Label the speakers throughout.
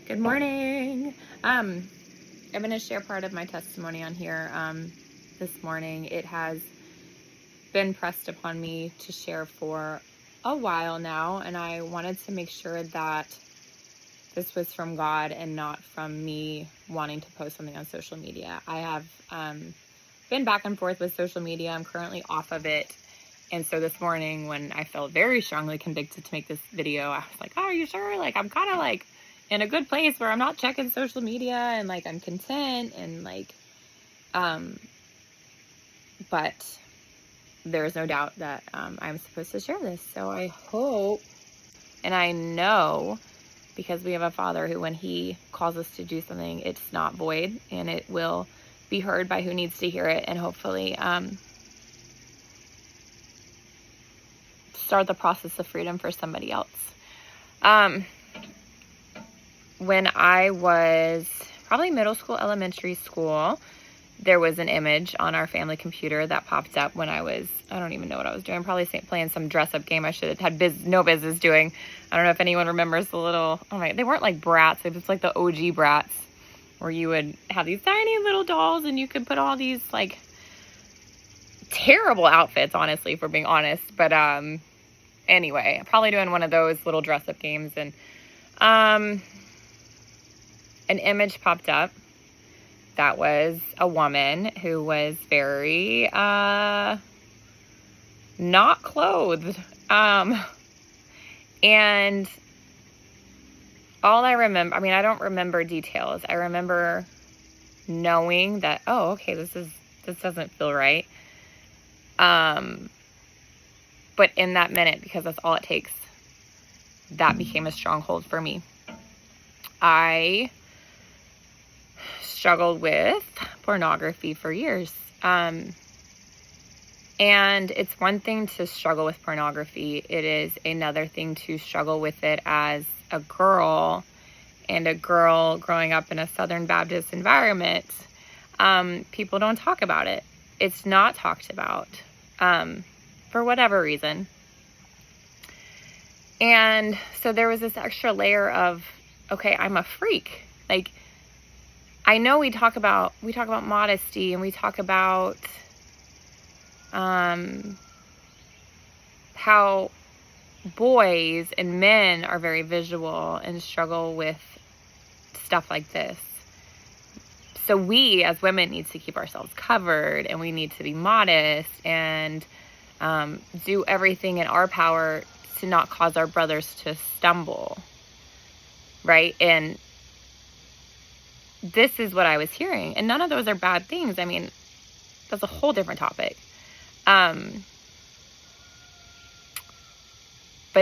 Speaker 1: Good morning. I'm going to share part of my testimony on here this morning. It has been pressed upon me to share for a while now, and I wanted to make sure that this was from God and not from me wanting to post something on social media. I have been back and forth with social media. I'm currently off of it. And so this morning when I felt very strongly convicted to make this video, I was like, oh, are you sure? Like, I'm kind of like in a good place where I'm not checking social media and like I'm content and like, but there is no doubt that I'm supposed to share this. So I hope, and I know, because we have a Father who, when he calls us to do something, it's not void and it will be heard by who needs to hear it, and hopefully start the process of freedom for somebody else. When I was probably middle school, elementary school, there was an image on our family computer that popped up when I don't even know what I was doing, probably playing some dress-up game I should have had no business doing. I don't know if anyone remembers the little, they weren't like Bratz, it was like the OG Bratz, where you would have these tiny little dolls and you could put all these like terrible outfits, honestly, if we're being honest. But anyway, probably doing one of those little dress-up games, and an image popped up that was a woman who was very not clothed. And all I remember, I don't remember details. I remember knowing that, oh, okay, this doesn't feel right. But in that minute, because that's all it takes, that became a stronghold for me. I struggled with pornography for years. And it's one thing to struggle with pornography. It is another thing to struggle with it as a girl, and a girl growing up in a Southern Baptist environment. People don't talk about it. It's not talked about for whatever reason. And so there was this extra layer of, okay, I'm a freak. Like, I know we talk about modesty, and we talk about how boys and men are very visual and struggle with stuff like this. So we as women need to keep ourselves covered, and we need to be modest and do everything in our power to not cause our brothers to stumble, right? And this is what I was hearing. And none of those are bad things. That's a whole different topic. But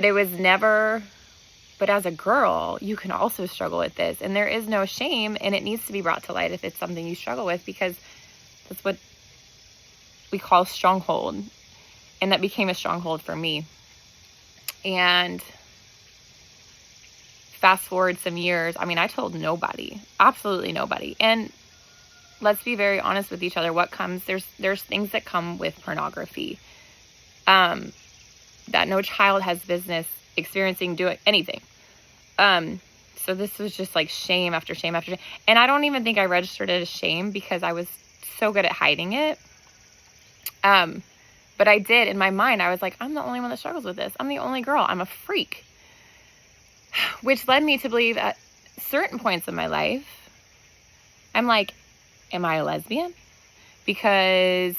Speaker 1: it was never, but as a girl, you can also struggle with this. And there is no shame, and it needs to be brought to light if it's something you struggle with, because that's what we call stronghold. And that became a stronghold for me. And fast forward some years, I told nobody, absolutely nobody. And let's be very honest with each other. There's things that come with pornography that no child has business experiencing, doing anything. So this was just like shame after shame after shame. And I don't even think I registered it as shame, because I was so good at hiding it. But I did, in my mind, I was like, I'm the only one that struggles with this. I'm the only girl. I'm a freak. Which led me to believe at certain points in my life, I'm like, am I a lesbian? Because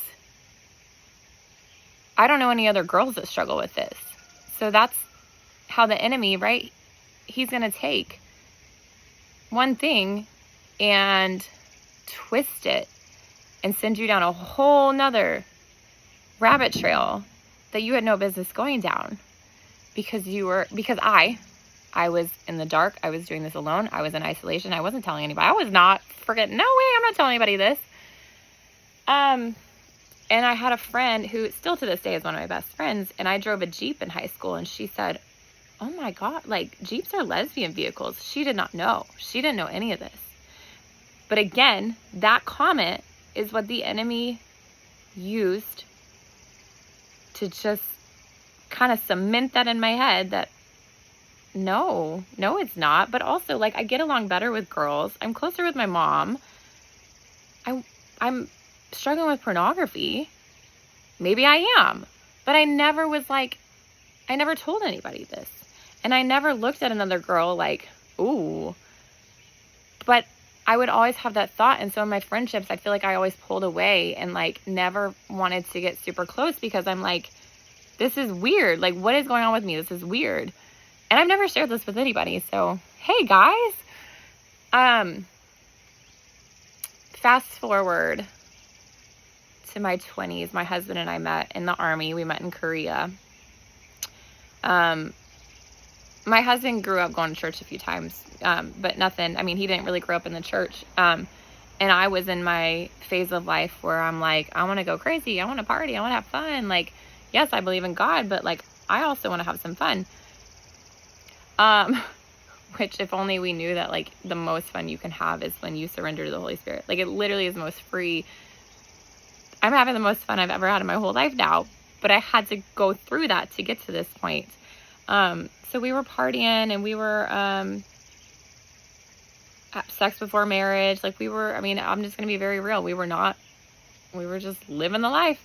Speaker 1: I don't know any other girls that struggle with this. So that's how the enemy, right? He's going to take one thing and twist it and send you down a whole nother rabbit trail that you had no business going down, because I was in the dark. I was doing this alone. I was in isolation. I wasn't telling anybody. I was not no way, I'm not telling anybody this. And I had a friend who still to this day is one of my best friends, and I drove a Jeep in high school, and she said, oh my God, like, Jeeps are lesbian vehicles. She did not know. She didn't know any of this. But again, that comment is what the enemy used to just kind of cement that in my head, that no, it's not. But also, like, I get along better with girls. I'm closer with my mom. I'm struggling with pornography. Maybe I am. But I never was like, I never told anybody this. And I never looked at another girl like, ooh. But I would always have that thought. And so in my friendships, I feel like I always pulled away and like never wanted to get super close because I'm like, this is weird. Like, what is going on with me? This is weird. And I've never shared this with anybody. So, hey guys. Fast forward to my 20s. My husband and I met in the Army. We met in Korea. My husband grew up going to church a few times, but nothing. I mean, he didn't really grow up in the church. And I was in my phase of life where I'm like, I want to go crazy. I want to party. I want to have fun. Like, yes, I believe in God, but like, I also want to have some fun. Which if only we knew that like the most fun you can have is when you surrender to the Holy Spirit. Like, it literally is the most free. I'm having the most fun I've ever had in my whole life now, but I had to go through that to get to this point. So we were partying and we were, sex before marriage. Like I'm just going to be very real. We were just living the life.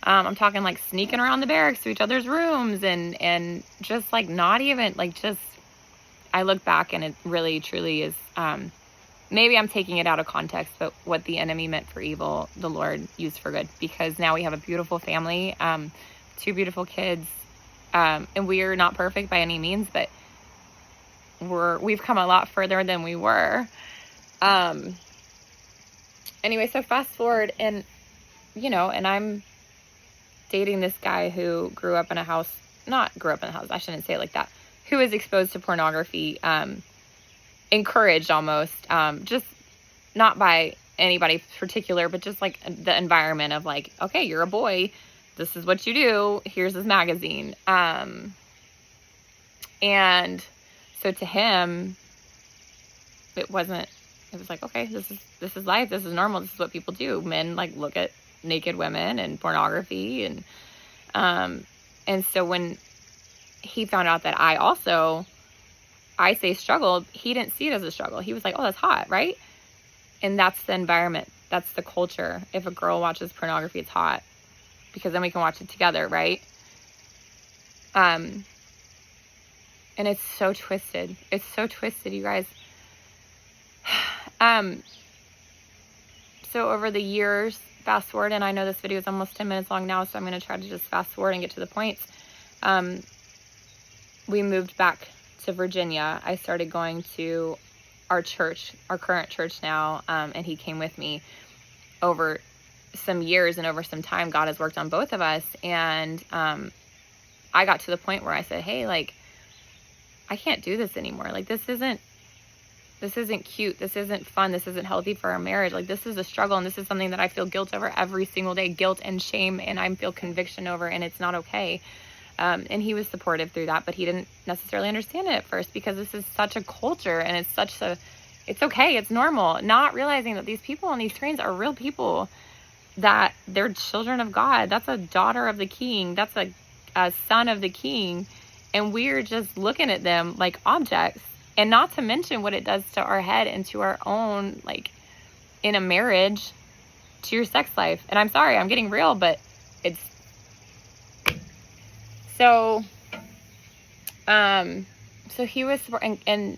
Speaker 1: I'm talking like sneaking around the barracks to each other's rooms and just like not even like just, I look back and it really truly is, maybe I'm taking it out of context, but what the enemy meant for evil, the Lord used for good, because now we have a beautiful family, 2 beautiful kids. And we're not perfect by any means, but we've come a lot further than we were. Anyway, so fast forward and I'm dating this guy who not grew up in a house, I shouldn't say it like that, who is exposed to pornography, encouraged almost, just not by anybody particular, but just like the environment of like, okay, you're a boy. This is what you do. Here's this magazine. And so to him, it was like, okay, this is life. This is normal. This is what people do. Men like look at naked women and pornography. And so when he found out that I say struggled, he didn't see it as a struggle. He was like, oh, that's hot, right? And that's the environment. That's the culture. If a girl watches pornography, it's hot. Because then we can watch it together, right? And it's so twisted. It's so twisted, you guys. So over the years, fast forward, and I know this video is almost 10 minutes long now, so I'm going to try to just fast forward and get to the points. We moved back to Virginia. I started going to our church, our current church now, and he came with me over some years and over some time. God has worked on both of us, and I got to the point where I said, hey, like, I can't do this anymore. Like, this isn't cute. This isn't fun. This isn't healthy for our marriage. Like, this is a struggle, and this is something that I feel guilt over every single day, guilt and shame, and I feel conviction over, and it's not okay. And he was supportive through that, but he didn't necessarily understand it at first, because this is such a culture, and it's okay, it's normal, not realizing that these people on these trains are real people, that they're children of God. That's a daughter of the King. That's a son of the King. And we're just looking at them like objects. And not to mention what it does to our head and to our own, like, in a marriage, to your sex life. And I'm sorry, I'm getting real, but it's... So he was... And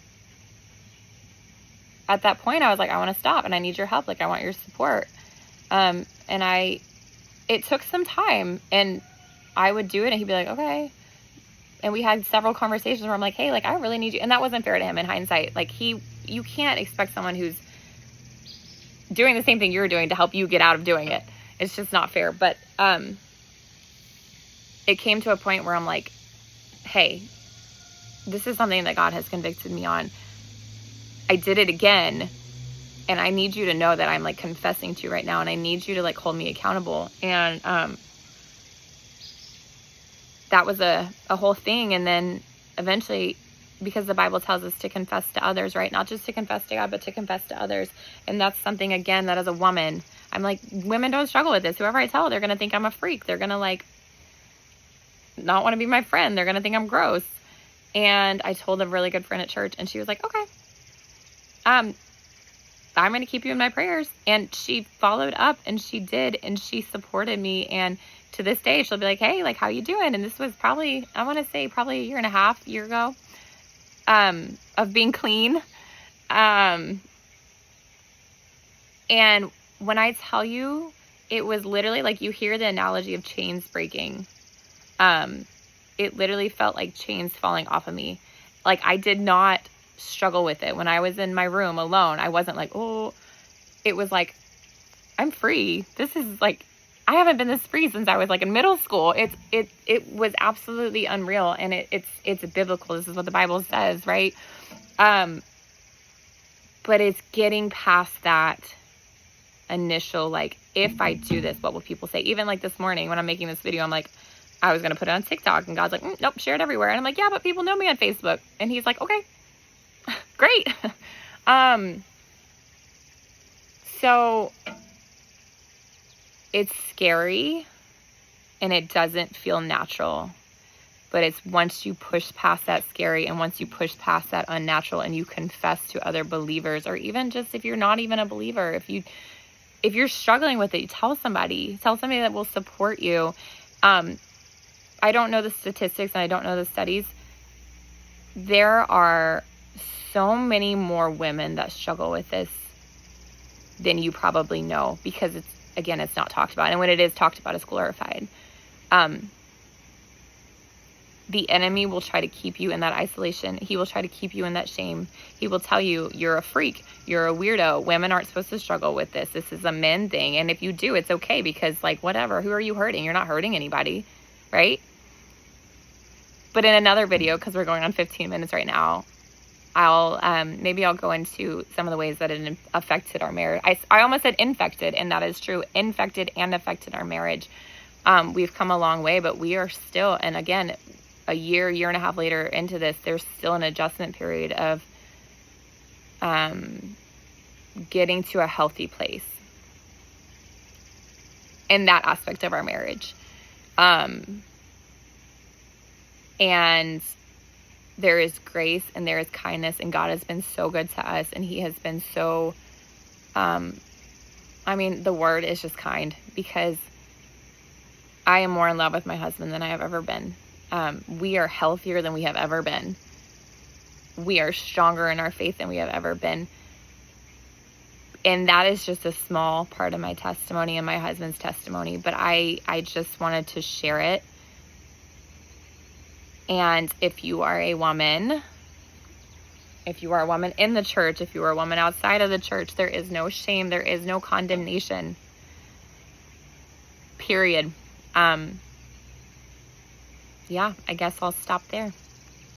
Speaker 1: at that point, I was like, I want to stop, and I need your help. Like, I want your support. And it took some time, and I would do it, and he'd be like, okay. And we had several conversations where I'm like, hey, like, I really need you. And that wasn't fair to him in hindsight. Like, you can't expect someone who's doing the same thing you're doing to help you get out of doing it. It's just not fair. But, it came to a point where I'm like, hey, this is something that God has convicted me on. I did it again. And I need you to know that I'm like confessing to you right now, and I need you to like hold me accountable. And that was a whole thing. And then eventually, because the Bible tells us to confess to others, right? Not just to confess to God, but to confess to others. And that's something, again, that as a woman, I'm like, women don't struggle with this. Whoever I tell, they're going to think I'm a freak. They're going to like not want to be my friend. They're going to think I'm gross. And I told a really good friend at church, and she was like, okay, I'm going to keep you in my prayers. And she followed up, and she did, and she supported me. And to this day, she'll be like, hey, like, how you doing? And this was probably, I want to say probably a year and a half, year ago, of being clean. And when I tell you, it was literally like, you hear the analogy of chains breaking. It literally felt like chains falling off of me. Like, I did not struggle with it. When I was in my room alone, I wasn't like, oh, it was like, I'm free. This is like, I haven't been this free since I was like in middle school. It was absolutely unreal. And it's biblical. This is what the Bible says, right? But it's getting past that initial, like, if I do this, what will people say? Even like this morning when I'm making this video, I'm like, I was going to put it on TikTok, and God's like, nope, share it everywhere. And I'm like, yeah, but people know me on Facebook. And he's like, okay, great. So it's scary and it doesn't feel natural, but it's once you push past that scary and once you push past that unnatural and you confess to other believers, or even just if you're not even a believer, if you're struggling with it, tell somebody that will support you. I don't know the statistics and I don't know the studies. There are so many more women that struggle with this than you probably know, because it's not talked about. And when it is talked about, it's glorified. The enemy will try to keep you in that isolation. He will try to keep you in that shame. He will tell you, you're a freak. You're a weirdo. Women aren't supposed to struggle with this. This is a men thing. And if you do, it's okay, because like, whatever, who are you hurting? You're not hurting anybody, right? But in another video, because we're going on 15 minutes right now, maybe I'll go into some of the ways that it affected our marriage. I almost said infected, and that is true. Infected and affected our marriage. We've come a long way, but we are still, and again, a year and a half later into this, there's still an adjustment period of getting to a healthy place in that aspect of our marriage. And there is grace and there is kindness, and God has been so good to us, and he has been so, the word is just kind, because I am more in love with my husband than I have ever been. We are healthier than we have ever been. We are stronger in our faith than we have ever been. And that is just a small part of my testimony and my husband's testimony, but I just wanted to share it. And if you are a woman, if you are a woman in the church, if you are a woman outside of the church, there is no shame. There is no condemnation. Period. Yeah, I guess I'll stop there.